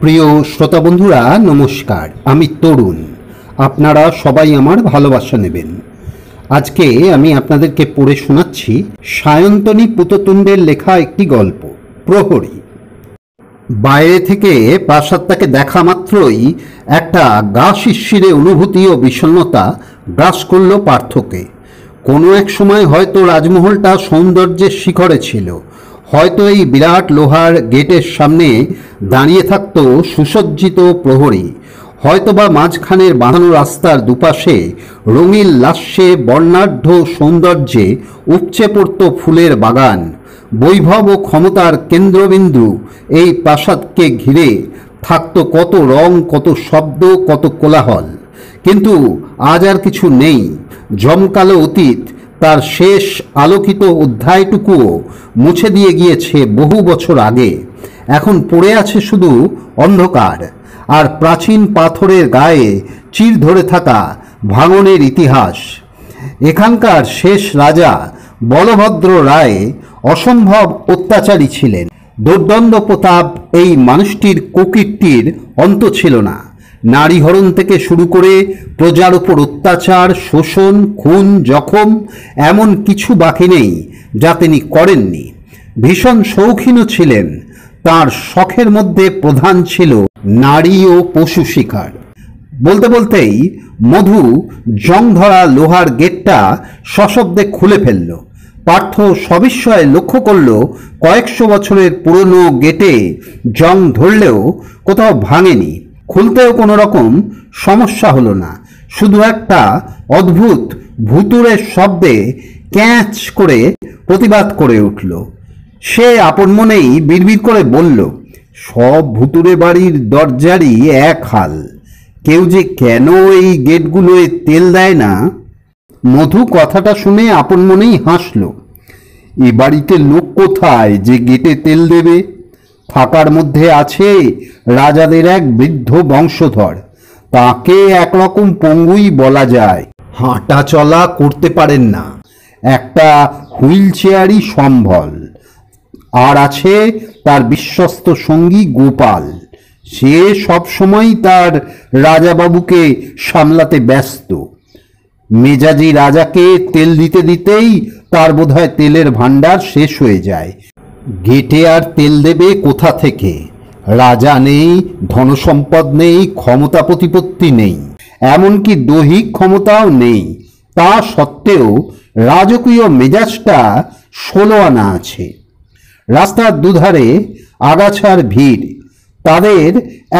প্রিয় শ্রোতা বন্ধুরা নমস্কার, আমি তরুণ। আপনারা সবাই আমার ভালোবাসা নেবেন। আজকে আমি আপনাদেরকে পড়ে শোনাচ্ছি সায়ন্তনী পুততুণ্ডের লেখা একটি গল্প, প্রহরী। বাইরে থেকে প্রাসাদটাকে দেখা মাত্রই একটা গা শিরশিরে অনুভূতি ও বিষণ্ণতা গ্রাস করল পার্থকে। কোনো এক সময় হয়তো রাজমহলটা সৌন্দর্যের শিখরে ছিল, হয়তো এই বিরাট লোহার গেটের সামনে দাঁড়িয়ে থাকতো সুসজ্জিত প্রহরী, হয়তোবা মাঝখানের বাঁধানো রাস্তার দুপাশে রঙিন লাস্যে বর্ণাঢ্য সৌন্দর্যে উপচে পড়ত ফুলের বাগান। বৈভব ও ক্ষমতার কেন্দ্রবিন্দু এই প্রাসাদকে ঘিরে থাকতো কত রং, কত শব্দ, কত কোলাহল। কিন্তু আজ আর কিছু নেই। জমকালো অতীত তার শেষ আলোকিত অধ্যায়টুকুও মুছে দিয়ে গিয়েছে বহু বছর আগে। এখন পড়ে আছে শুধু অন্ধকার আর প্রাচীন পাথরের গায়ে চির ধরে থাকা ভাঙনের ইতিহাস। এখানকার শেষ রাজা বলভদ্র রায় অসম্ভব অত্যাচারী ছিলেন। দুর্দণ্ড প্রতাপ এই মানুষটির কুকীর্তির অন্ত ছিল না। নারীহরণ থেকে শুরু করে প্রজার উপর অত্যাচার, শোষণ, খুন, জখম, এমন কিছু বাকি নেই যা তিনি করেননি। ভীষণ শৌখিনও ছিলেন। তার শখের মধ্যে প্রধান ছিল নারী ও পশু শিকার। বলতে বলতেই মধু জং ধরা লোহার গেটটা সশব্দে খুলে ফেলল। পার্থ সবিস্ময়ে লক্ষ্য করল কয়েকশো বছরের পুরনো গেটে জং ধরলেও কোথাও ভাঙেনি। খুলতেও কোনো রকম সমস্যা হলো না। শুধু একটা অদ্ভুত ভুতুড়ের শব্দে ক্যাঁচ করে প্রতিবাদ করে উঠল। সে আপন মনেই বিড়বিড় করে বলল, সব ভুতুড়ে বাড়ির দরজারই এক হাল, কেউ যে কেন এই গেটগুলোয় তেল দেয় না। মধু কথাটা শুনে আপন মনেই হাসল। এ বাড়িতে লোক কোথায় যে গেটে তেল দেবে? থাকার মধ্যে আছে রাজাদের এক বৃদ্ধ বংশধর, তাকে একরকম পঙ্গুই বলা যায়। হাঁটা চলা করতে পারেন না, একটা হুইল চেয়ারই সম্বল। আর আছে তার বিশ্বস্ত সঙ্গী গোপাল, সে সবসময় তার রাজাবাবুকে সামলাতে ব্যস্ত। মেজাজি রাজাকে তেল দিতে দিতেই তার বোধহয় তেলের ভাণ্ডার শেষ হয়ে যায়। গেটে আর তেল দেবে কোথা থেকে? রাজা নেই, ধনসম্পদ নেই, ক্ষমতা প্রতিপত্তি নেই, এমনকি দৈহিক ক্ষমতাও নেই। তা সত্ত্বেও রাজকীয় মেজাজটা 16 আনা আছে। রাস্তার দুধারে আগাছার ভিড়, তাদের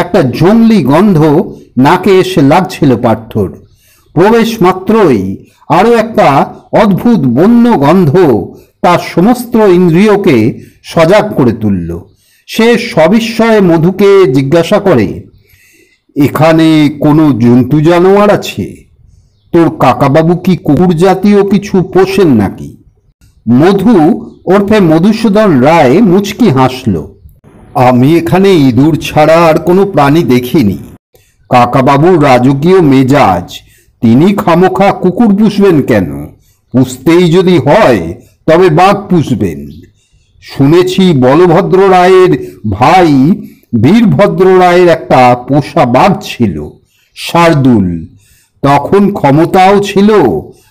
একটা জংলি গন্ধ নাকে এসে লাগছিল পার্থর। প্রবেশ মাত্রই আরও একটা অদ্ভুত বন্য গন্ধ তার সমস্ত ইন্দ্রিয়কে সজাগ করে তুলল। সে সবিস্ময়ে মধুকে জিজ্ঞাসা করে, এখানে কোনো জন্তু জানোয়ার আছে? তোর কাকাবাবু কি কুকুর জাতীয় কিছু পোষেন নাকি? মধু ওরফে মধুসূদন রায় মুচকি হাসল। আমি এখানে ইঁদুর ছাড়া আর কোনো প্রাণী দেখিনি। কাকাবাবুর রাজকীয় মেজাজ, তিনি খামোখা কুকুর পুষবেন কেন? পুষতেই যদি হয় তবে বাঘ পুষবেন। শুনেছি বলভদ্র রায়ের ভাই বীরভদ্র রায়ের একটা পোষা বাঘ ছিল, শার্দুল। তখন ক্ষমতাও ছিল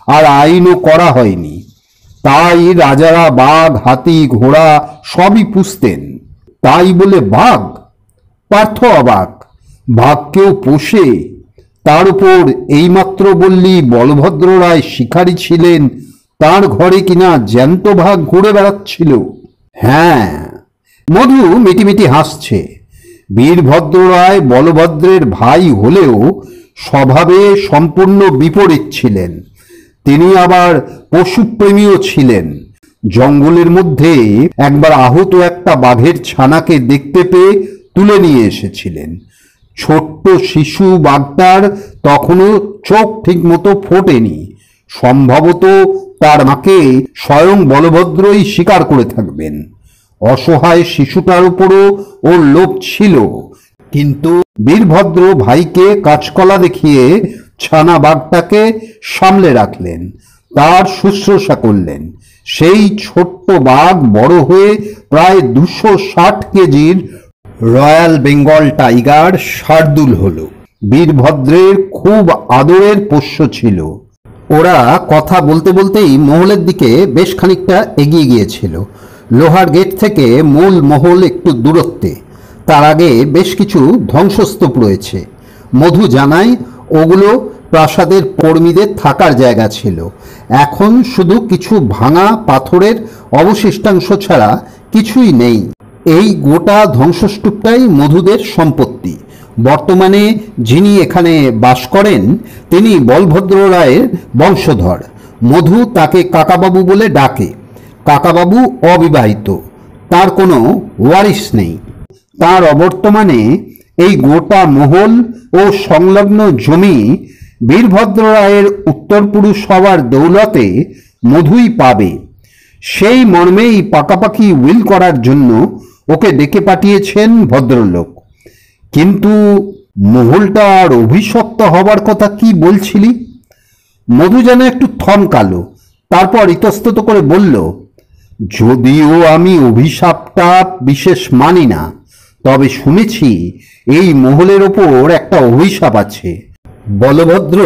আর আইনও করা হয়নি, তাই রাজারা বাঘ, হাতি, ঘোড়া সবই পুষতেন। তাই বলে বাঘ? পার্থ অবাক। বাঘ কেউ পোষে? তার উপর এইমাত্র বললি বলভদ্র রায় শিকারী ছিলেন, তার ঘরে কিনা জ্যান্ত বাঘ ঘুরে বেড়াচ্ছিল। হ্যাঁ, মধু মিটিমিটি হাসছে। বীরভদ্র রায় বলভদ্রের ভাই হলেও স্বভাবে সম্পূর্ণ বিপরীত ছিলেন। তিনি আবার পশুপ্রেমীও ছিলেন। জঙ্গলের মধ্যে একবার আহত একটা বাঘের ছানাকে দেখতে পেয়ে তুলে নিয়ে এসেছিলেন। ছোট্ট শিশু বাঘটার তখনও চোখ ঠিক মতো ফোটেনি। সম্ভবত তার মাকে স্বয়ং বলভদ্রই শিকার করে থাকবেন। অসহায় শিশুটার উপরও ওর লোভ ছিল, কিন্তু বীরভদ্র ভাইকে কাঁচকলা দেখিয়ে ছানা বাঘটাকে সামলে রাখলেন, তার শুশ্রূষা করলেন। সেই ছোট্ট বাঘ বড় হয়ে প্রায় 260 কেজির রয়্যাল বেঙ্গল টাইগার শার্দুল হলো। বীরভদ্রের খুব আদরের পোষ্য ছিল। ওরা কথা বলতে বলতেই মহলের দিকে বেশ খানিকটা এগিয়ে গিয়েছিল। লোহার গেট থেকে মূল মহল একটু দূরত্বে। তার আগে বেশ কিছু ধ্বংসস্তূপ রয়েছে। মধু জানায় ওগুলো প্রাসাদের কর্মীদের থাকার জায়গা ছিল। এখন শুধু কিছু ভাঙা পাথরের অবশিষ্টাংশ ছাড়া কিছুই নেই। এই গোটা ধ্বংসস্তূপটাই মধুদের সম্পত্তি। বর্তমানে যিনি এখানে বাস করেন তিনি বলভদ্র রায়ের বংশধর। মধু তাকে কাকাবাবু বলে ডাকে। কাকাবাবু অবিবাহিত, তার কোনো ওয়ারিশ নেই। তার অবর্তমানে এই গোটা মহল ও সংলগ্ন জমি বীরভদ্র রায়ের উত্তরপুরুষ হওয়ার দৌলতে মধুই পাবে। সেই মর্মেই পাকাপাকি উইল করার জন্য ওকে ডেকে পাঠিয়েছেন ভদ্রলোক। কিন্তু মহলটার অভিশপ্ত হবার কথা কি বলছিলি? মধু যেন একটু থমকালো, তারপর ইতস্তত করে বলল, যদিও আমি অভিশাপটা বিশেষ মানি না, তবে শুনেছি এই মহলের ওপর একটা অভিশাপ আছে। বলভদ্র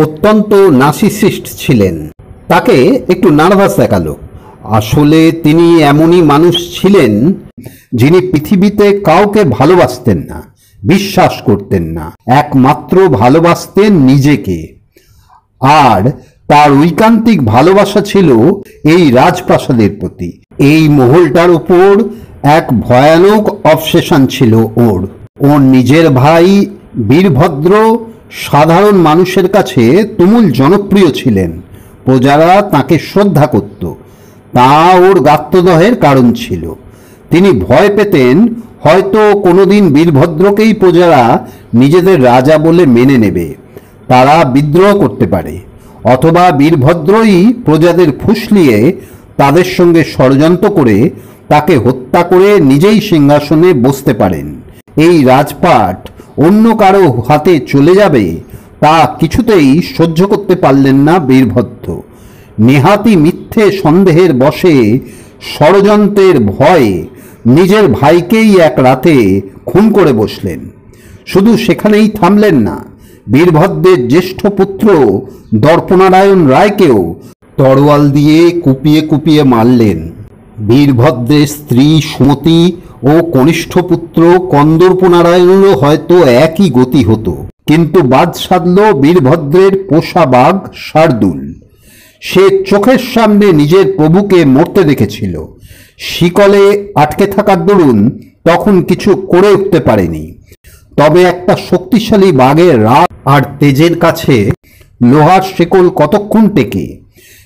অত্যন্ত নার্সিসিস্ট ছিলেন। তাকে একটু নার্ভাস দেখালো। আসলে তিনি এমনই মানুষ ছিলেন যিনি পৃথিবীতে কাউকে ভালোবাসতেন না, বিশ্বাস করতেন না, একমাত্র ভালোবাসতেন নিজেকে। আর তার ঐকান্তিক ভালোবাসা ছিল এই রাজপ্রাসাদের প্রতি। এই মহলটার উপর এক ভয়ানক অবসেশন ছিল ওর। ওর নিজের ভাই বীরভদ্র সাধারণ মানুষের কাছে তুমুল জনপ্রিয় ছিলেন। প্রজারা তাকে শ্রদ্ধা করত। তা ওর গাত্রদহের কারণ ছিল। তিনি ভয় পেতেন হয়তো কোনোদিন বীরভদ্রকেই প্রজারা নিজেদের রাজা বলে মেনে নেবে। তারা বিদ্রোহ করতে পারে, অথবা বীরভদ্রই প্রজাদের ফুসলিয়ে তাদের সঙ্গে ষড়যন্ত্র করে তাকে হত্যা করে নিজেই সিংহাসনে বসতে পারেন। এই রাজপাট অন্য কারো হাতে চলে যাবে তা কিছুতেই সহ্য করতে পারলেন না বীরভদ্র। নেহাতি মিথ্যে সন্দেহের বশে ষড়যন্ত্রের ভয়ে নিজের ভাইকেই এক রাতে খুন করে বসলেন। শুধু সেখানেই থামলেন না, বীরভদ্রের জ্যেষ্ঠ পুত্র দর্পনারায়ণ রায়কেও তরোয়াল দিয়ে কুপিয়ে কুপিয়ে মারলেন। বীরভদ্রের স্ত্রী সুমতি ও কনিষ্ঠ পুত্র কন্দর্পনারায়ণেরও হয়তো একই গতি হতো। কিন্তু বাদ সাধল বীরভদ্রের পোষা বাঘ শার্দুল। সে চোখের সামনে নিজের প্রভুকে মরতে দেখেছিল। শিকলে আটকে থাকার দরুন তখন কিছু করে উঠতে পারেনি। তবে একটা শক্তিশালী বাঘের রাগ আর তেজের কাছে লোহার শিকল কতক্ষণ টেকে?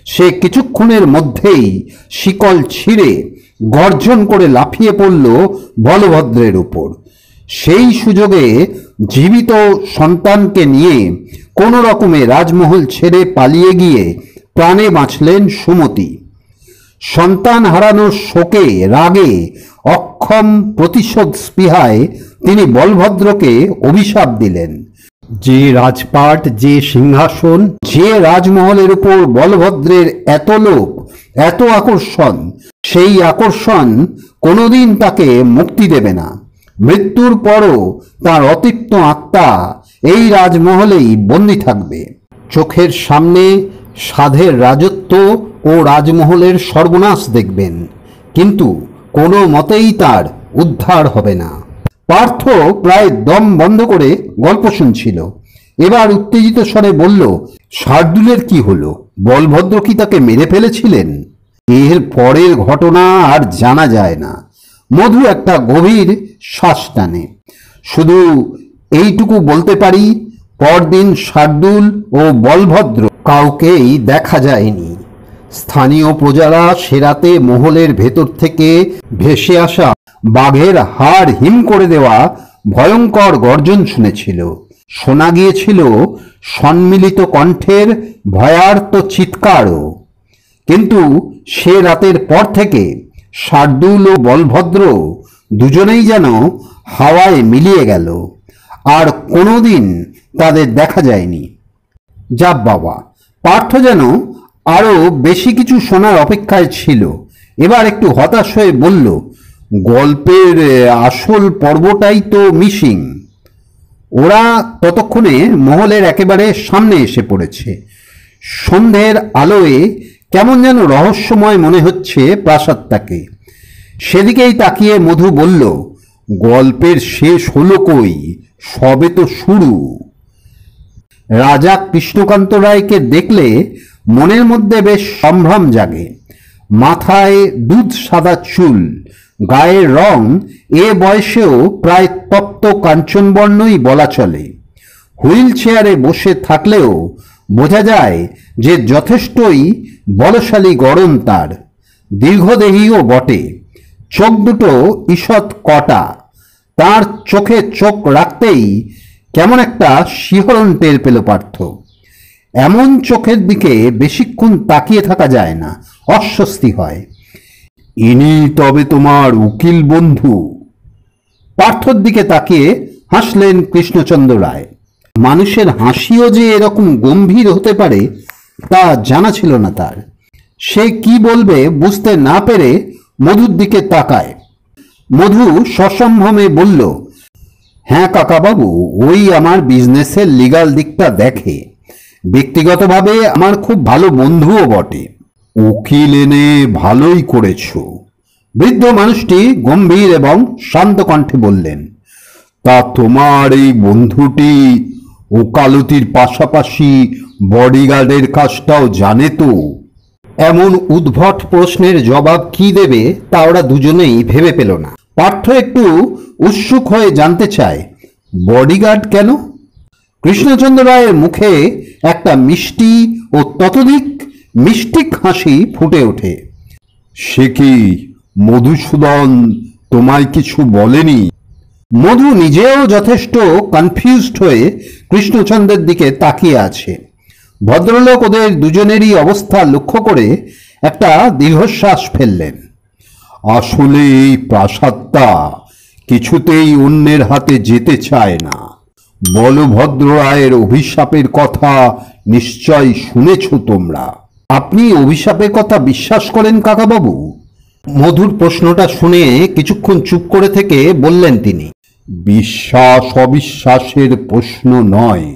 সে কিছুক্ষণের মধ্যেই শিকল ছিঁড়ে গর্জন করে লাফিয়ে পড়ল বলভদ্রের উপর। সেই সুযোগে জীবিত সন্তানকে নিয়ে কোনো রকমে রাজমহল ছেড়ে পালিয়ে গিয়ে প্রাণে বাঁচলেন সুমতি। সন্তান হারানোর শোকে রাগে অক্ষম প্রতিশোধ স্পৃহায় তিনি বলভদ্রকে অভিশাপ দিলেন। যে রাজপাট, যে সিংহাসন, যে রাজমহলের উপর বলভদ্রের এত লোভ, এত আকর্ষণ, সেই আকর্ষণ কোনোদিন তাকে মুক্তি দেবে না। মৃত্যুর পরও তার অতৃপ্ত আত্মা এই রাজমহলেই বন্দী থাকবে। চোখের সামনে সাধের রাজত্ব ও রাজমহলের সর্বনাশ দেখবেন, কিন্তু কোনো মতেই তার উদ্ধার হবে না। পার্থ প্রায় দম বন্ধ করে গল্প শুনছিল। এবার উত্তেজিত স্বরে বলল, শার্দুলের কি হলো? বলভদ্র কি তাকে মেরে ফেলেছিলেন? এর পরের ঘটনা আর জানা যায় না। মধু একটা গভীর শ্বাস টানে। শুধু এইটুকু বলতে পারি, পরদিন শার্দুল ও বলভদ্র কাউকেই দেখা যায়নি। স্থানীয় প্রজারা সেরাতে মহলের ভেতর থেকে ভেসে আসা বাঘের হাড় হিম করে দেওয়া ভয়ঙ্কর গর্জন শুনেছিল। শোনা গিয়েছিল সম্মিলিত কণ্ঠের ভয়ার্ত চিৎকারও। কিন্তু সে রাতের পর থেকে শার্দুল ও বলভদ্র দুজনেই যেন হাওয়ায় মিলিয়ে গেল। আর কোনোদিন তাদের দেখা যায়নি। যা বাবা, পার্থ যেন আরো বেশি কিছু শোনার অপেক্ষায় ছিল। এবার একটু হতাশ হয়ে বলল, গল্পের আসল পর্বটাই তো মিসিং। ওরা ততক্ষণে মহলের একেবারে সামনে এসে পড়েছে। সন্ধ্যের আলোয় কেমন যেন রহস্যময় মনে হচ্ছে প্রাসাদটাকে। সেদিকেই তাকিয়ে মধু বলল, গল্পের শেষ হলো কই, সবে তো শুরু। রাজা কৃষ্ণকান্ত রায়কে দেখলে মনের মধ্যে বেশ সম্ভ্রম জাগে। মাথায় দুধ সাদা চুল, গায়ের রং এ বয়সেও প্রায় তপ্ত কাঞ্চনবর্ণই বলা চলে। হুইল চেয়ারে বসে থাকলেও বোঝা যায় যে যথেষ্টই বলশালী গড়ন তার। দীর্ঘদেহীও বটে। চোখ দুটো ঈষৎ কটা। তার চোখে চোখ রাখতেই কেমন একটা শিহরণ টের পেল পার্থ। এমন চোখের দিকে বেশিক্ষণ তাকিয়ে থাকা যায় না, অস্বস্তি হয়। ইনি তবে তোমার উকিল বন্ধু? পার্থর দিকে তাকিয়ে হাসলেন কৃষ্ণচন্দ্র রায়। মানুষের হাসিও যে এরকম গম্ভীর হতে পারে তা জানা ছিল না তার। সে কি বলবে বুঝতে না পেরে মধুর দিকে তাকায়। মধু সসম্ভ্রমে বলল, হ্যাঁ কাকাবাবু, ওই আমার বিজনেসের লিগাল দিকটা দেখে। ব্যক্তিগতভাবে আমার খুব ভালো বন্ধুও বটে। উকিল এনে ভালোই করেছ। বৃদ্ধ মানুষটি গম্ভীর এবং শান্ত কণ্ঠে বললেন, তা তোমার এই বন্ধুটি ওকালতির পাশাপাশি বডিগার্ডের কাজটাও জানে তো? এমন উদ্ভট প্রশ্নের জবাব কি দেবে তা ওরা দুজনেই ভেবে পেল না। পার্থ একটু উৎসুক হয়ে জানতে চায়, বডিগার্ড কেন? কৃষ্ণচন্দ্র রায়ের মুখে একটা মিষ্টি ও ততোধিক মিষ্টিক হাসি ফুটে ওঠে। সে কি মধুসূদন তোমায় কিছু বলেনি? মধু নিজেও যথেষ্ট কনফিউজড হয়ে কৃষ্ণচন্দ্রের দিকে তাকিয়ে আছে। ভদ্রলোক ওদের দুজনেরই অবস্থা লক্ষ্য করে একটা দীর্ঘশ্বাস ফেললেন। আসলে এই প্রাসাদটা কিছুতেই অন্যের হাতে যেতে চায় না। বলভদ্র রায়ের অভিশাপের কথা নিশ্চয় শুনেছ তোমরা। আপনি অভিশাপের কথা বিশ্বাস করেন কাকাবাবু? মধুর প্রশ্নটা শুনে কিছুক্ষণ চুপ করে থেকে বললেন তিনি, বিশ্বাস অবিশ্বাসের প্রশ্ন নয়,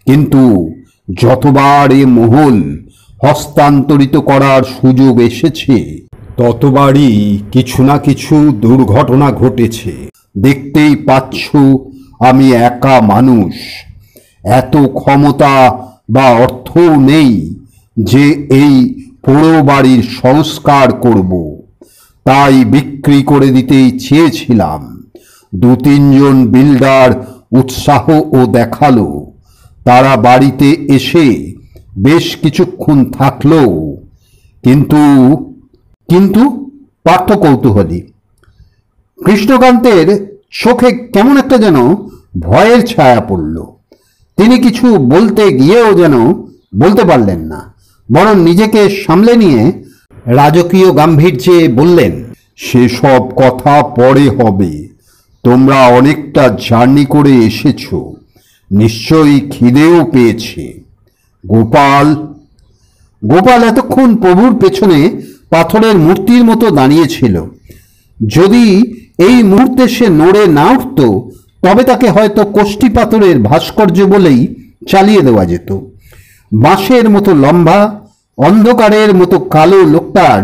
কিন্তু যতবার এ মহল হস্তান্তরিত করার সুযোগ এসেছে ততবারই কিছু না কিছু দুর্ঘটনা ঘটেছে। দেখতেই পাচ্ছ আমি একা মানুষ, এত ক্ষমতা বা অর্থও নেই যে এই পুরো বাড়ির সংস্কার করব। তাই বিক্রি করে দিতেই চেয়েছিলাম। 2-3 জন বিল্ডার উৎসাহ ও দেখালো। তারা বাড়িতে এসে বেশ কিছুক্ষণ থাকলো, কিন্তু কিন্তু পার্থ কৌতূহলী। কৃষ্ণকান্তের চোখে কেমন একটা যেন ভয়ের ছায়া পড়ল। তিনি কিছু বলতে গিয়েও যেন বলতে পারলেন না, বরং নিজেকে সামলে নিয়ে রাজকীয় গাম্ভীর্যে বললেন, সেসব কথা পরে হবে। তোমরা অনেকটা জার্নি করে এসেছ, নিশ্চয়ই খিদেও পেয়েছে। গোপাল গোপাল এতক্ষণ প্রভুর পেছনে পাথরের মূর্তির মতো দাঁড়িয়েছিল। যদি এই মুহূর্তে সে নড়ে না উঠত তবে তাকে হয়তো কোষ্ঠী পাথরের ভাস্কর্য বলেই চালিয়ে দেওয়া যেত। বাঁশের মতো লম্বা, অন্ধকারের মতো কালো লোকটার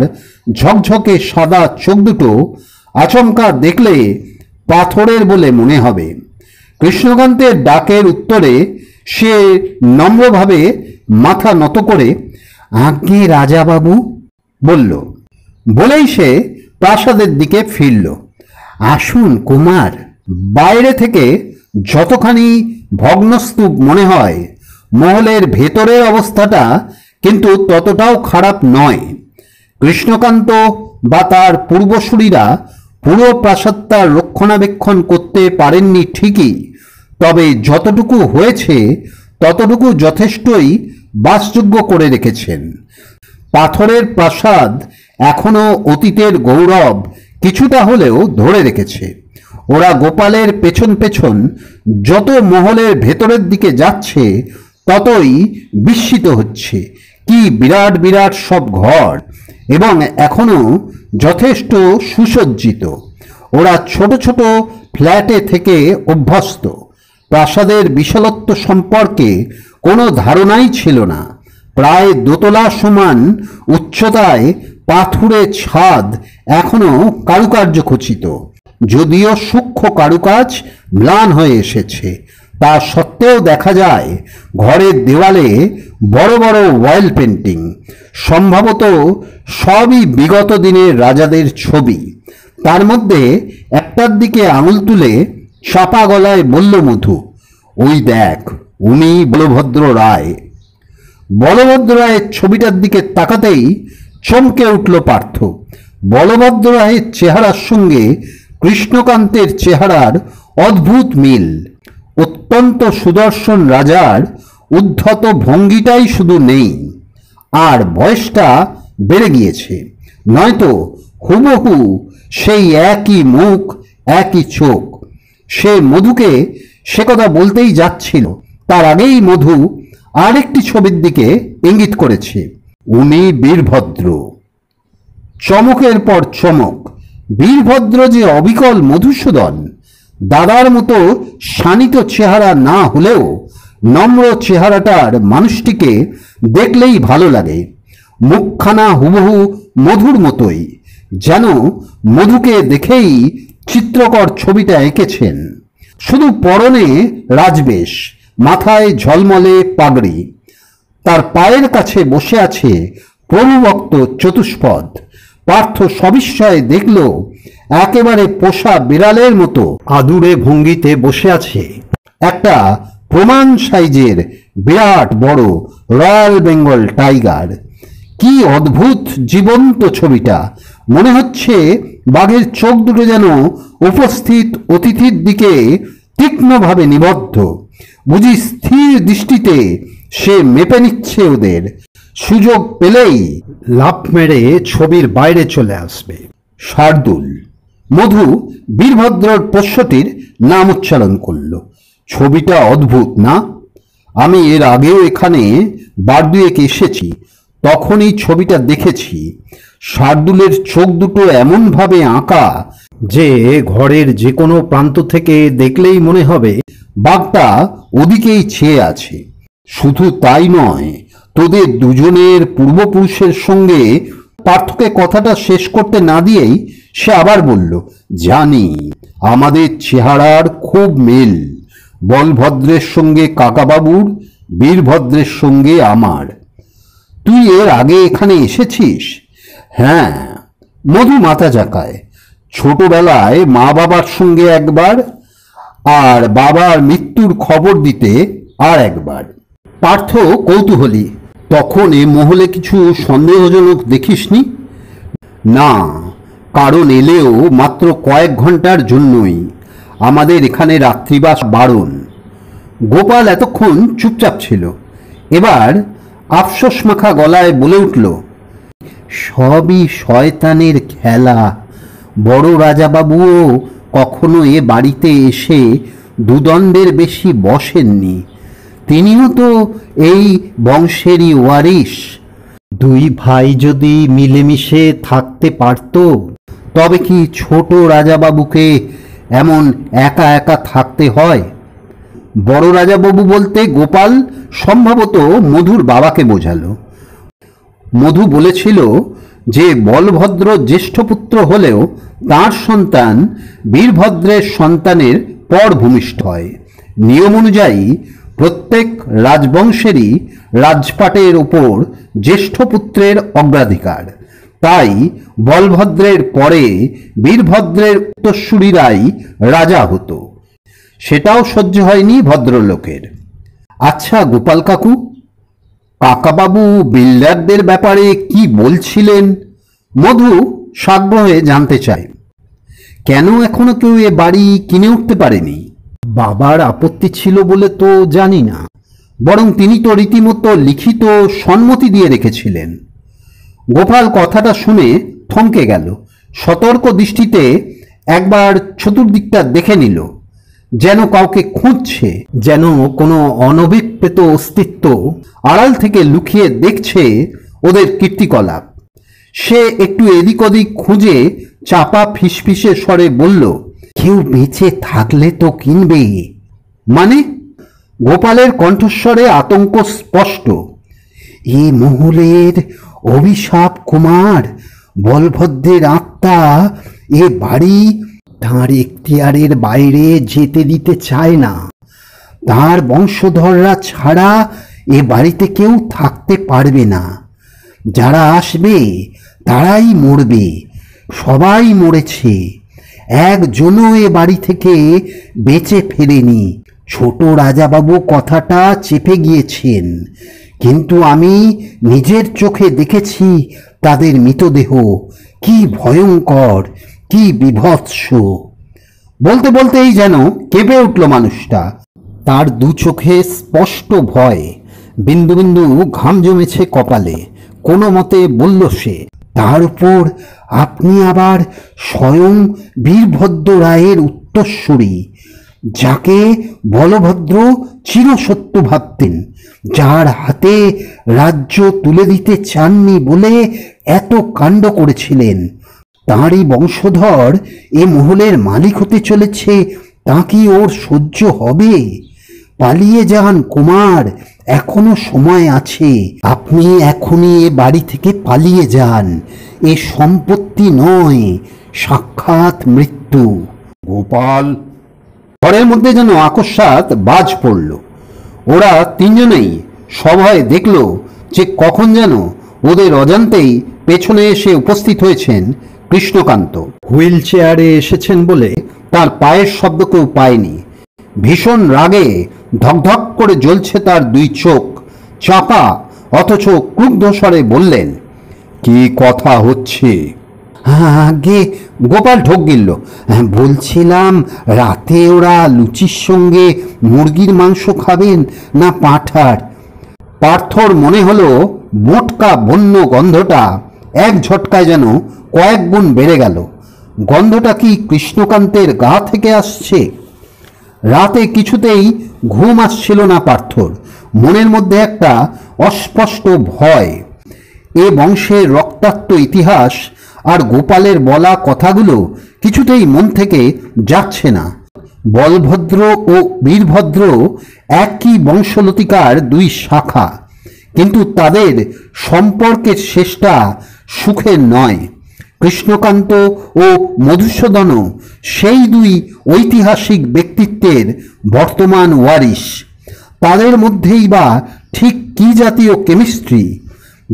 ঝকঝকে সাদা চোখ দুটো আচমকা দেখলে পাথরের বলে মনে হবে। কৃষ্ণকান্তের ডাকের উত্তরে সে নম্রভাবে মাথা নত করে আজ্ঞে রাজাবাবু বলল। বলেই সে প্রাসাদের দিকে ফিরল। আসুন কুমার। বাইরে থেকে যতখানি ভগ্নস্তূপ মনে হয়, মহলের ভেতরের অবস্থাটা কিন্তু ততটাও খারাপ নয়। কৃষ্ণকান্ত বা তার পূর্বসূরীরা পুরো প্রাসাদটা রক্ষণাবেক্ষণ করতে পারেননি ঠিকই, তবে যতটুকু হয়েছে ততটুকু যথেষ্টই বাসযোগ্য করে রেখেছেন। পাথরের প্রাসাদ এখনো অতীতের গৌরব কিছুটা হলেও ধরে রেখেছে। ওরা গোপালের পেছন পেছন যত মহলের ভেতরের দিকে যাচ্ছে ততই বিস্মিত হচ্ছে। কি বিরাট বিরাট সব ঘর, এবং এখনো যথেষ্ট সুসজ্জিত। ওরা ছোট ছোট ফ্ল্যাটে থেকে অভ্যস্ত। প্রাসাদের বিশালত্ব সম্পর্কে কোনো ধারণাই ছিল না। প্রায় দোতলা সমান উচ্চতায় পাথুরে ছাদ এখনো কারুকার্য খচিত, যদিও সূক্ষ্ম কারুকাজ ম্লান হয়ে এসেছে। তা সত্ত্বেও দেখা যায় ঘরের দেওয়ালে বড় বড় ওয়েল পেন্টিং, সম্ভবত সবই বিগত দিনের রাজাদের ছবি। তার মধ্যে একটার দিকে আঙুল তুলে চাপা গলায় বলল মধু, ওই দেখ, উনি বলভদ্র রায়। বলভদ্র রায়ের ছবিটার দিকে তাকাতেই চমকে উঠল পার্থ। বলভদ্র রায়ের চেহারার সঙ্গে কৃষ্ণকান্তের চেহারার অদ্ভুত মিল। অত্যন্ত সুদর্শন রাজার উদ্ধত ভঙ্গিটাই শুধু নেই, আর বয়সটা বেড়ে গিয়েছে। নয়তো হুবহু সেই একই মুখ, একই চোখ। সে মধুকে সে কথা বলতেই যাচ্ছিল, তার আগেই মধু আরেকটি ছবির দিকে ইঙ্গিত করেছে। উনি বীরভদ্র। চমকের পর চমক। বীরভদ্র যে অবিকল মধুসূদন। দাদার মতো শানিত চেহারা না হলেও নম্র চেহারাটার মানুষটিকে দেখলেই ভালো লাগে। মুখখানা হুবহু মধুর মতোই, যেন মধুকে দেখেই চিত্রকর ছবিটা এঁকেছেন। শুধু পরনে রাজবেশ, মাথায় ঝলমলে পাগড়ি। তার পায়ের কাছে বসে আছে প্রভুভক্ত চতুষ্পদ। পার্থ সবিস্ময়ে দেখল একেবারে পোষা বিড়ালের মতো আদুরে ভঙ্গিতে বসে আছে একটা প্রমাণ সাইজের বিরাট বড় রয়্যাল বেঙ্গল টাইগার। কি অদ্ভুত জীবন্ত ছবিটা! মনে হচ্ছে বাঘের চোখ দুটো যেন উপস্থিত অতিথির দিকে তীক্ষ্ণভাবে নিবদ্ধ। বুঝি স্থির দৃষ্টিতে সে মেপে নিচ্ছে ওদের। সুযোগ পেলেই লাফ মেরে ছবির বাইরে চলে আসবে। শার্দুল। মধু বীরভদ্রর পোষ্যটির নাম উচ্চারণ করল। ছবিটা অদ্ভুত না? আমি এর আগেও এখানে বার দুয়েক এসেছি, তখনই ছবিটা দেখেছি। শার্দুলের চোখ দুটো এমনভাবে আঁকা যে ঘরের যে কোনো প্রান্ত থেকে দেখলেই মনে হবে বাঘটা ওদিকেই চেয়ে আছে। শুধু তাই নয়, তোদের দুজনের পূর্বপুরুষের সঙ্গে পার্থকে কথাটা শেষ করতে না দিয়েই সে আবার বলল, জানি আমাদের চেহারার খুব মিল। বলভদ্রের সঙ্গে কাকাবাবুর, বীরভদ্রের সঙ্গে আমার। তুই এর আগে এখানে এসেছিস? হ্যাঁ। মধু মাথা ঝাঁকায়। ছোটবেলায় মা বাবার সঙ্গে একবার, আর বাবার মৃত্যুর খবর দিতে আর একবার। পার্থ কৌতূহলী। তখন এ মহলে কিছু সন্দেহজনক দেখিসনি? না, কারণ এলেও মাত্র কয়েক ঘন্টার জন্যই। আমাদের এখানে রাত্রিবাস বারণ। গোপাল এতক্ষণ চুপচাপ ছিল, এবার আফসোস মাখা গলায় বলে উঠল, সবই শয়তানের খেলা। বড় রাজাবাবুও কখনো এ বাড়িতে এসে দুদণ্ডের বেশি বসেননি। তিনিও তো এই বংশেরই ওয়ারিশ। দুই ভাই যদি মিলেমিশে থাকতে পারত, তবে কি ছোট রাজাবাবুকে এমন একা একা থাকতে হয়? বড় রাজাবাবু বলতে গোপাল সম্ভবত মধুর বাবাকে বোঝালো। মধু বলেছিল যে বলভদ্র জ্যেষ্ঠ পুত্র হলেও তাঁর সন্তান বীরভদ্রের সন্তানের পর ভূমিষ্ঠ হয়। নিয়ম অনুযায়ী প্রত্যেক রাজবংশেরই রাজপাটের ওপর জ্যেষ্ঠ পুত্রের অগ্রাধিকার। তাই বলভদ্রের পরে বীরভদ্রের উত্তরসূরিরাই রাজা হতো। সেটাও সহ্য হয়নি ভদ্রলোকের। আচ্ছা গোপাল কাকু, কাকাবাবু বিল্ডারদের ব্যাপারে কি বলছিলেন? মধু সাগ্রহে জানতে চায়। কেন এখনো কেউ এ বাড়ি কিনে উঠতে পারেনি? বাবার আপত্তি ছিল বলে তো জানি না, বরং তিনি তো রীতিমতো লিখিত সম্মতি দিয়ে রেখেছিলেন। গোপাল কথাটা শুনে থমকে গেল। সতর্ক দৃষ্টিতে একবার চতুর্দিকটা দেখে নিল, যেন কাউকে খুঁজছে, যেন কোনো অনভিপ্রেত অস্তিত্ব আড়াল থেকে লুকিয়ে দেখছে ওদের কীর্তিকলাপ। সে একটু এদিক ওদিক খুঁজে চাপা ফিসফিসে স্বরে বলল, কেউ বেঁচে থাকলে তো কিনবে। মানে? গোপালের কণ্ঠস্বরে আতঙ্ক স্পষ্ট। এ মহলের অভিশাপ কুমার, বলভদ্রের আত্মা এ বাড়ি তাঁর এখতিয়ারের বাইরে যেতে দিতে চায় না। তার বংশধররা ছাড়া এ বাড়িতে কেউ থাকতে পারবে না। যারা আসবে তারাই মরবে। সবাই মরেছে, একজনও এ বাড়ি থেকে বেঁচে ফেরেনি। ছোট রাজাবাবু কথাটা চেপে গিয়েছেন, কিন্তু আমি নিজের চোখে দেখেছি তাদের মৃতদেহ। কি ভয়ঙ্কর, কি বিভৎস! বলতে বলতেই যেন কেঁপে উঠল মানুষটা। তার দু চোখে স্পষ্ট ভয়, বিন্দু বিন্দু ঘাম জমেছে কপালে। কোনো মতে বলল সে, তার উপর আপনি আবার স্বয়ং বীরভদ্র রায়ের উত্তরসূরি, যাকে বলভদ্র চিরসত্য ভাবতেন, যার হাতে রাজ্য তুলে দিতে চাননি বলে এত কাণ্ড করেছিলেন। তাঁরই বংশধর এ মহলের মালিক হতে চলেছে, তা কি ওর সহ্য হবে? পালিয়ে যান কুমার, এখনো সময় আছে। আপনি এখনই এ বাড়ি থেকে পালিয়ে যান। এ সম্পত্তি নয়, সাক্ষাৎ মৃত্যু। গোপাল! ঘরের মধ্যে যেন আকস্মাৎ বাজ পড়ল। ওরা তিনজনেই সভয়ে দেখল যে কখন যেন ওদের অজান্তেই পেছনে এসে উপস্থিত হয়েছেন কৃষ্ণকান্ত। হুইল চেয়ারে এসেছেন বলে তার পায়ের শব্দ কেউ পায়নি। ভীষণ রাগে ধকধক করে জ্বলছে তার দুই চোখ। চাপা অথচ ক্রুদ্ধ স্বরে বললেন, কি কথা হচ্ছে? আগে গোপাল ঢোক গিলল, বলছিলাম রাতে ওরা লুচির সঙ্গে মুরগির মাংস খাবেন না পাঁঠার। পার্থর মনে হলো মোটকা বন্য গন্ধটা এক ঝটকায় যেন কয়েক গুণ বেড়ে গেল। গন্ধটা কি কৃষ্ণকান্তের গা থেকে আসছে? রাতে কিছুতেই ঘুম আসছিল না পার্থর। মনের মধ্যে একটা অস্পষ্ট ভয়। এ বংশের রক্তাক্ত ইতিহাস আর গোপালের বলা কথাগুলো কিছুতেই মন থেকে যাচ্ছে না। বলভদ্র ও বীরভদ্র একই বংশলতিকার দুই শাখা, কিন্তু তাদের সম্পর্কের শেষটা সুখের নয়। কৃষ্ণকান্ত ও মধুসূদনও সেই দুই ঐতিহাসিক ব্যক্তিত্বের বর্তমান ওয়ারিশ। তাদের মধ্যেই বা ঠিক কি জাতীয় কেমিস্ট্রি?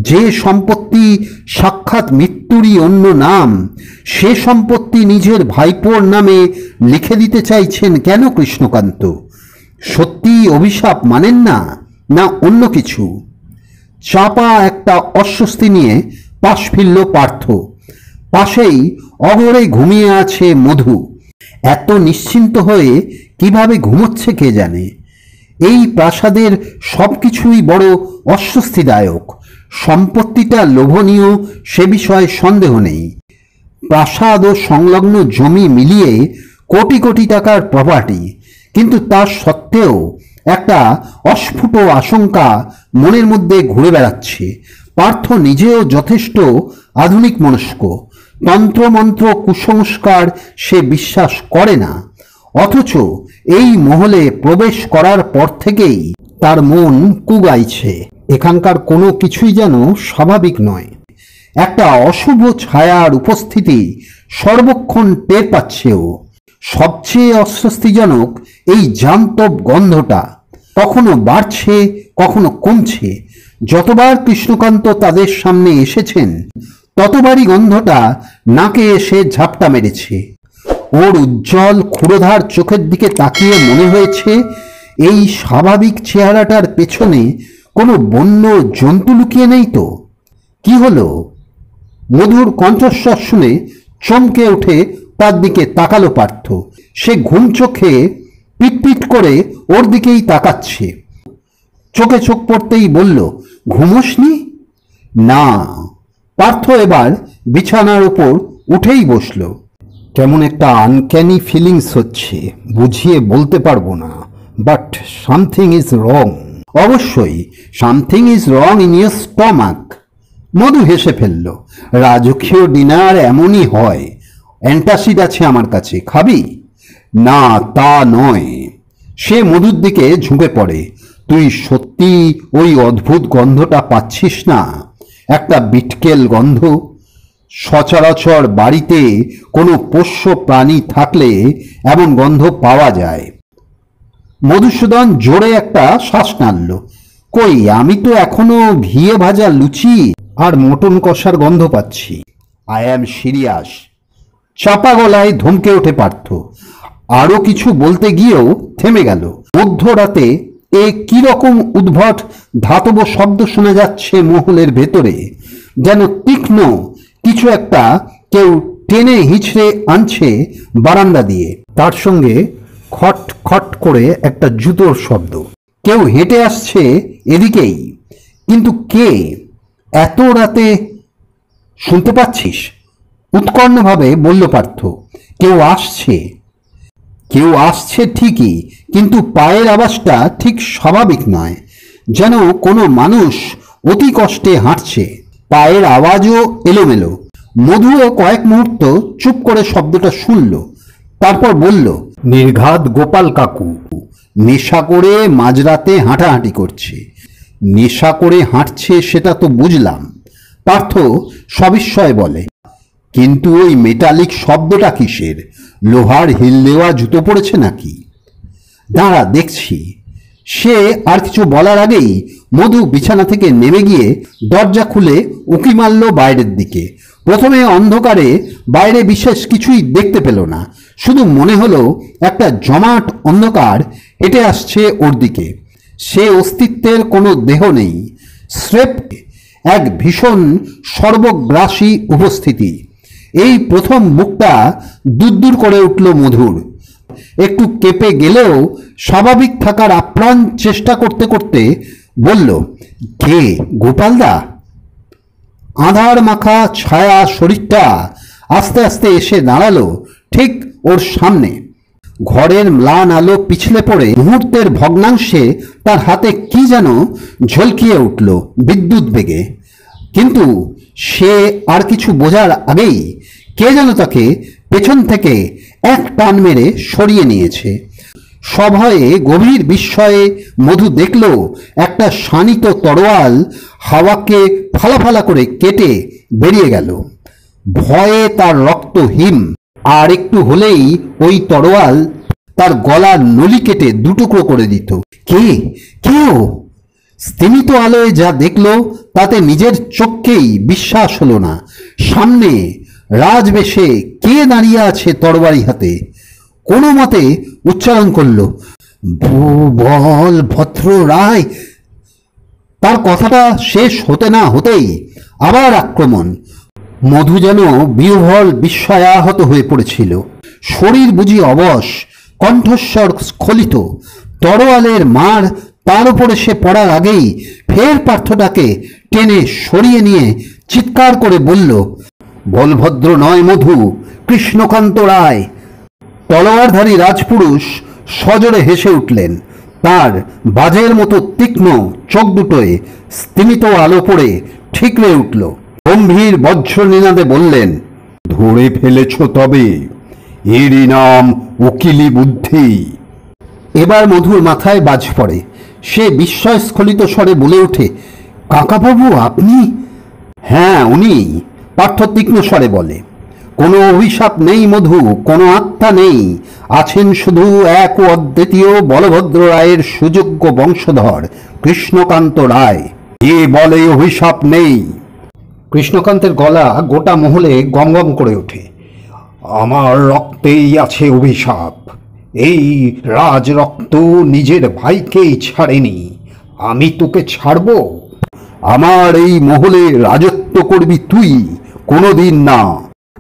যে সম্পত্তি সাক্ষাৎ মৃত্যুরই অন্য নাম, সে সম্পত্তি নিজের ভাইপোর নামে লিখে দিতে চাইছেন কেন কৃষ্ণকান্ত? সত্যি অভিশাপ মানেন না, না অন্য কিছু? চাপা একটা অস্বস্তি নিয়ে পাশ ফিরল পার্থ। পাশেই অগরে ঘুমিয়ে আছে মধু। এত নিশ্চিন্ত হয়ে কিভাবে ঘুমোচ্ছে কে জানে। এই প্রাসাদের সবকিছুই বড় অস্বস্তিদায়ক। সম্পত্তিটা লোভনীয়, সে বিষয়ে সন্দেহ নেই। প্রাসাদ ও সংলগ্ন জমি মিলিয়ে কোটি কোটি টাকার প্রপার্টি, কিন্তু তার সত্ত্বেও একটা অস্ফুট আশঙ্কা মনের মধ্যে ঘুরে বেড়াচ্ছে। পার্থ নিজেও যথেষ্ট আধুনিক মনস্ক। তন্ত্রমন্ত্র কুসংস্কার সে বিশ্বাস করে না, অথচ এই মহলে প্রবেশ করার পর থেকেই তার মন কুগাইছে। এখানকার কোনো কিছুই যেন স্বাভাবিক নয়। একটা অশুভ ছায়ার উপস্থিতি সর্বক্ষণ টের পাচ্ছে ও। সবচেয়ে অস্বস্তিজনক এই জান্তব গন্ধটা, কখনো বাড়ছে কখনো কমছে। যতবার কৃষ্ণকান্ত তাদের সামনে এসেছেন ততবারই গন্ধটা নাকে এসে ঝাপটা মেরেছে। ওর উজ্জ্বল ক্ষুরোধার চোখের দিকে তাকিয়ে মনে হয়েছে এই স্বাভাবিক চেহারাটার পেছনে কোনো বন্য জন্তু লুকিয়ে নেই তো। কি হলো? মধুর কণ্ঠস্বর শুনে চমকে উঠে তার দিকে তাকালো পার্থ। সে ঘুম চোখে পিটপিট করে ওর দিকেই তাকাচ্ছে। চোখে চোখ পড়তেই বলল, ঘুমোসনি? না। পার্থ এবার বিছানার উপর উঠেই বসল। কেমন একটা আনক্যানি ফিলিংস হচ্ছে, বুঝিয়ে বলতে পারবো না, বাট সামথিং ইজ রং। অবশ্যই something is wrong in your stomach. মধু হেসে ফেলল। রাজকীয় ডিনার এমনই হয়, অ্যান্টাসিড আছে আমার কাছে, খাবি? না, তা নয়। সে মধুর দিকে ঝুঁকে পড়ে। তুই সত্যি ওই অদ্ভুত গন্ধটা পাচ্ছিস না? একটা বিটকেল গন্ধ। সচরাচর বাড়িতে কোনো পোষ্য প্রাণী থাকলে এমন গন্ধ পাওয়া যায়। মধুসূদন জোরে একটা শ্বাস নাড়ল। কই, আমি তো এখনো ঘিয়ে ভাজা লুচি আর মটন কষার গন্ধ পাচ্ছি। I am serious. চাপা গলায় ধমকে ওঠে পার্থ। আরো কিছু বলতে গিয়েও থেমে গেল। মধ্যরাতে এ কিরকম উদ্ভট ধাতব শব্দ শোনা যাচ্ছে মহলের ভেতরে, যেন তীক্ষ্ণ কিছু একটা কেউ টেনে হিঁচড়ে আনছে বারান্দা দিয়ে। তার সঙ্গে খট খট করে একটা জুতোর শব্দ। কেউ হেঁটে আসছে এদিকেই, কিন্তু কে? এত রাতে শুনতে পাচ্ছিস? উৎকণ্ঠভাবে বলল পার্থ। কেউ আসছে, কেউ আসছে ঠিকই, কিন্তু পায়ের আওয়াজটা ঠিক স্বাভাবিক নয়, যেন কোনো মানুষ অতি কষ্টে হাঁটছে। পায়ের আওয়াজও এলোমেলো। মধুও কয়েক মুহূর্ত চুপ করে শব্দটা শুনল, তারপর বলল, নির্ঘাত গোপাল কাকু নেশা করে মাঝরাতে হাঁটাহাঁটি করছে। নেশা করে হাঁটছে সেটা তো বুঝলাম, পার্থ সবিস্ময়ে বলে, কিন্তু ওই মেটালিক শব্দটা কিসের? লোহার হিল দেওয়া জুতো পড়েছে নাকি? দাঁড়া, দেখছি। সে আর কিছু বলার আগেই মধু বিছানা থেকে নেমে গিয়ে দরজা খুলে উঁকি মারল বাইরের দিকে। প্রথমে অন্ধকারে বাইরে বিশেষ কিছুই দেখতে পেল না, শুধু মনে হলো একটা জমাট অন্ধকার হেঁটে আসছে ওর দিকে। সে অস্তিত্বের কোনো দেহ নেই, স্রেফ এক ভীষণ সর্বগ্রাসী উপস্থিতি। এই প্রথম মুখটা দূর করে উঠল মধুর। একটু কেঁপে গেলেও স্বাভাবিক থাকার আপ্রাণ চেষ্টা করতে করতে বলল, কে? গোপালদা? আধার মাখা ছায়া শরীরটা আস্তে আস্তে এসে দাঁড়ালো ঠিক ওর সামনে। ঘরের ম্লান আলো পিছলে পড়ে মুহূর্তের ভগ্নাংশে তার হাতে কি যেন ঝলকিয়ে উঠল বিদ্যুৎ বেগে। কিন্তু সে আর কিছু বোঝার আগেই কে যেন তাকে পেছন থেকে এক টান মেরে সরিয়ে নিয়েছে। সভয়ে গভীর বিস্ময়ে মধু দেখল একটা শানিত তরোয়াল হাওয়াকে ফালাফালা করে কেটে বেরিয়ে গেল। ভয়ে তার রক্ত হিম। আর একটু হলেই ওই তরোয়াল তার গলার নলি কেটে দুটুকরো করে দিত। কে? কেউ? স্তিমিত আলোয় যা দেখল তাতে নিজের চোখকেই বিশ্বাস হলো না। সামনে রাজবেশে কে দাঁড়িয়ে আছে তরবারি হাতে। কোনো মতে উচ্চারণ করল, বল ভদ্র রায়। তার কথাটা শেষ হতে না হতেই আবার আক্রমণ। মধু যেন বিহ্বল বিস্ময়াহত হয়ে পড়েছিল। শরীর বুঝি অবশ, কণ্ঠস্বর স্খলিত। তরোয়ালের মার তার উপরে সে পড়ার আগেই ফের পার্থটাকে টেনে সরিয়ে নিয়ে চিৎকার করে বলল, বলভদ্র নয় মধু, কৃষ্ণকান্ত রায়। তলোয়ারধারী রাজপুরুষ সজোরে হেসে উঠলেন। তার বাজের মতো তীক্ষ্ণ চোখ দুটোয় স্তিমিত আলো পড়ে ঠিকরে উঠল। গম্ভীর বজ্র নিনাদে বললেন, ধরে ফেলেছ তবে? এরই নাম উকিলি বুদ্ধি। এবার মধুর মাথায় বাজ পড়ে। সে বিস্ময়স্খলিত স্বরে বলে ওঠে, কাকাবাবু আপনি? হ্যাঁ, উনি। পার্থ তীক্ষ্ণ স্বরে বলে, কোনো অভিশাপ নেই মধু, কোনো আত্মা নেই। আছেন শুধু এক ও অদ্বিতীয় বলভদ্র রায়ের সুযোগ্য বংশধর কৃষ্ণকান্ত রায়। এ বলে অভিশাপ নেই। কৃষ্ণকান্তের গলা গোটা মহলে গমগম করে ওঠে। আমার রক্তেই আছে অভিশাপ। এই রাজ রক্ত নিজের ভাইকেই ছাড়েনি, আমি তোকে ছাড়ব? আমার এই মহলে রাজত্ব করবি তুই? কোনোদিন না।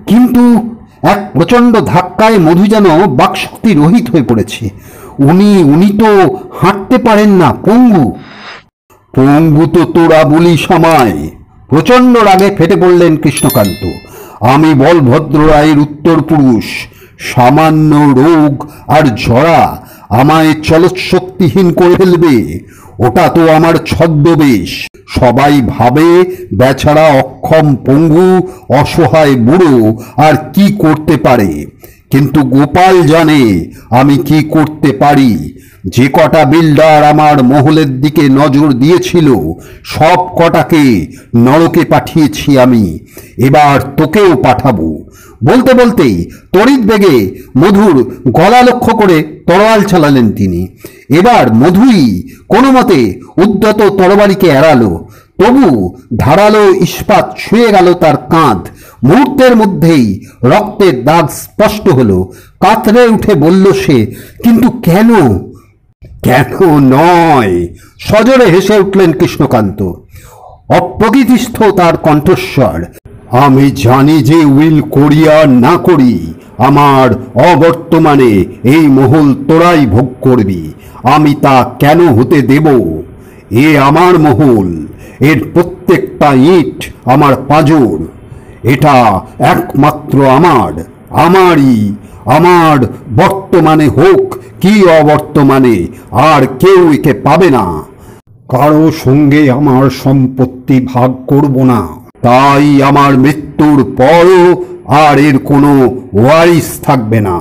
কিন্তু এক প্রচণ্ড ধাক্কায় মধু যেন বাকশক্তি রহিত হয়ে পড়েছে। উনি তো হাঁটতে পারেন না, পঙ্গু। পঙ্গু তো তোরা বলিস আমায়। প্রচণ্ড রাগে ফেটে পড়লেন কৃষ্ণকান্ত। আমি বলভদ্র রায়ের উত্তর পুরুষ। সামান্য রোগ আর জরা আমায় চলৎশক্তিহীন করে ফেলবে? ওটা তো আমার ছদ্মবেশ। সবাই ভাবে বেচারা অক্ষম পঙ্গু অসহায় বুড়ো আর কি করতে পারে, কিন্তু গোপাল জানে আমি কি করতে পারি। যে কটা বিল্ডার আমার মহলের দিকে নজর দিয়েছিল সব কটাকে নরকে পাঠিয়েছি আমি, এবার তোকেও পাঠাবো। বলতে বলতেই তড়িৎ বেগে মধুর গলা লক্ষ্য করে তরোয়াল চালালেন তিনি। এবার মধুই কোনো মতে উদ্যত তরবারিকে এড়ালো, তবু ধারালো ইস্পাত ছুঁয়ে গেল তার কাঁধ। মুহূর্তের মধ্যেই রক্তের দাগ স্পষ্ট হলো। কাতরে উঠে বলল সে, কিন্তু কেন? কেন নয়, সজোরে হেসে উঠলেন কৃষ্ণকান্ত। অপ্রকৃতিস্থ তার কণ্ঠস্বর। আমি জানি যে উইল করি আর না করি, আমার অবর্তমানে এই মহল তোরাই ভোগ করবি। আমি তা কেন হতে দেব? এ আমার মহল, এর প্রত্যেকটা ইট আমার পাঁজর। এটা একমাত্র আমারই। আমার বর্তমানে হোক কি অবর্তমানে আর কেউ একে পাবে না। কারো সঙ্গে আমার সম্পত্তি ভাগ করব না। তাই আমার মৃত্যুর পরও আর এর কোনো ওয়ারিস থাকবে না।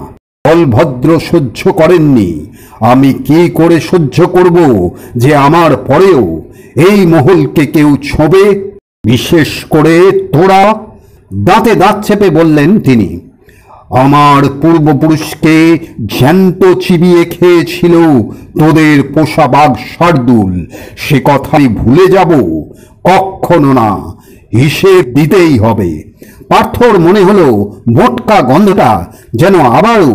বলভদ্র সহ্য করেননি, আমি কি করে সহ্য করব যে আমার পরেও এই মহলকে কেউ ছোঁবে, বিশেষ করে তোরা? দাঁতে দাঁত চেপে বললেন তিনি। আমার পূর্বপুরুষকে জ্যান্ত চিবিয়ে খেয়েছিল তোদের পোষা বাঘ শার্দুল, সে কথাই ভুলে যাব? কখনো না, হিসেব দিতেই হবে। পার্থর মনে হলো মোটকা গন্ধটা যেন আবারও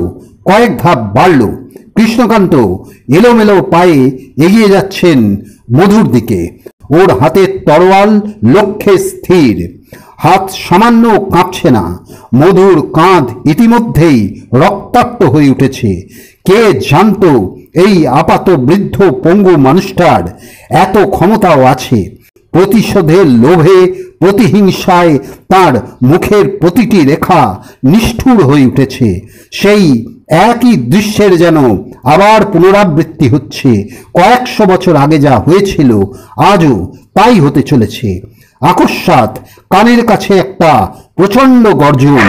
কয়েক ধাপ বাড়ল। কৃষ্ণকান্ত এলোমেলো পায়ে এগিয়ে যাচ্ছেন মধুর দিকে। ওর হাতের তরোয়াল লক্ষ্যে স্থির, হাত সামান্য কাঁপছে না। মধুর কাঁধ ইতিমধ্যেই রক্তাক্ত হয়ে উঠেছে। কে জানতো এই আপাত বৃদ্ধ পঙ্গু মানুষটার এত ক্ষমতাও আছে। প্রতিশোধের লোভে, প্রতিহিংসায় তার মুখের প্রতিটি রেখা নিষ্ঠুর হয়ে উঠেছে। সেই একই দৃশ্যের যেন আবার পুনরাবৃত্তি হচ্ছে। কয়েকশো বছর আগে যা হয়েছিল আজও তাই হতে চলেছে। আকস্মাৎ কানের কাছে একটা প্রচণ্ড গর্জন,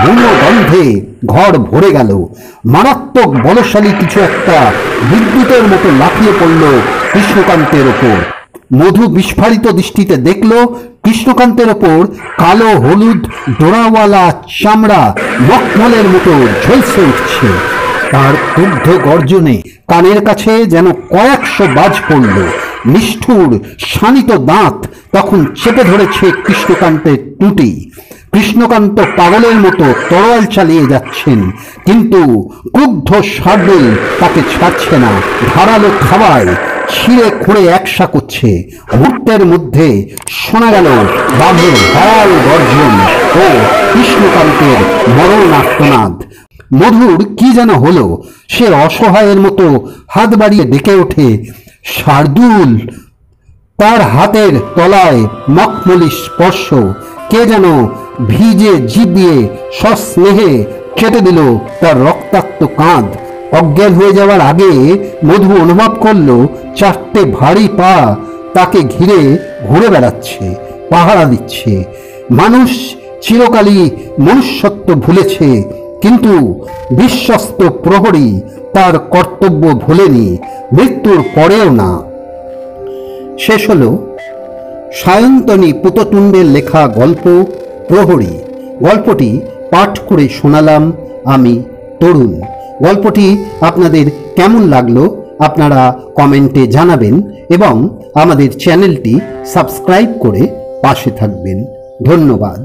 বুনো গন্ধে ঘর ভরে গেল। মারাত্মক বলশালী কিছু একটা বিদ্যুতের মতো লাফিয়ে পড়ল কৃষ্ণকান্তের ওপর। মধু বিস্ফারিত দৃষ্টিতে দেখল কৃষ্ণকান্তের ওপর কালো হলুদ ডোরাওয়ালা চামড়া মখমলের মতো ঝলসে উঠছে। তার ক্রুদ্ধ গর্জনে কানের কাছে যেন কয়েকশো বাজ পড়ল। নিষ্ঠুর শানিত দাঁত তখন চেপে ধরেছে কৃষ্ণকান্তের টুটি। কৃষ্ণকান্ত পাগলের মতো তরোয়াল চালিয়ে যাচ্ছেন, কিন্তু ক্রুদ্ধ শার্দুল তাকে ছাড়ছে না। ধারালো খাওয়ায় ছিঁড়ে খুঁড়ে একসা করছে। মুহূর্তের মধ্যে শোনা গেল বাঘের ভয়াল গর্জন ও কৃষ্ণকান্তের মরণ আর্তনাদ। মধুর কি যেন হলো, সে অসহায়ের মতো হাত বাড়িয়ে ডেকে ওঠে, শার্দুল! তার হাতের তলায় মখমলি স্পর্শ। কে যেন ভিজে জিভ দিয়ে সস্নেহে কেটে দিল তার রক্তাক্ত কাঁধ। অজ্ঞান হয়ে যাওয়ার আগে মধু অনুভব করলো চারটে ভারী পা তাকে ঘিরে ঘুরে বেড়াচ্ছে, পাহারা দিচ্ছে। মানুষ চিরকালই মনুষ্যত্ব ভুলেছে, কিন্তু বিশ্বস্ত প্রহরী তার কর্তব্য ভুলেনি, মৃত্যুর পরেও না। শেষ হল সায়ন্তনী পুততুণ্ডের লেখা গল্প প্রহরী। গল্পটি পাঠ করে শোনালাম আমি তরুণ। গল্পটি আপনাদের কেমন লাগলো আপনারা কমেন্টে জানাবেন এবং আমাদের চ্যানেলটি সাবস্ক্রাইব করে পাশে থাকবেন। ধন্যবাদ।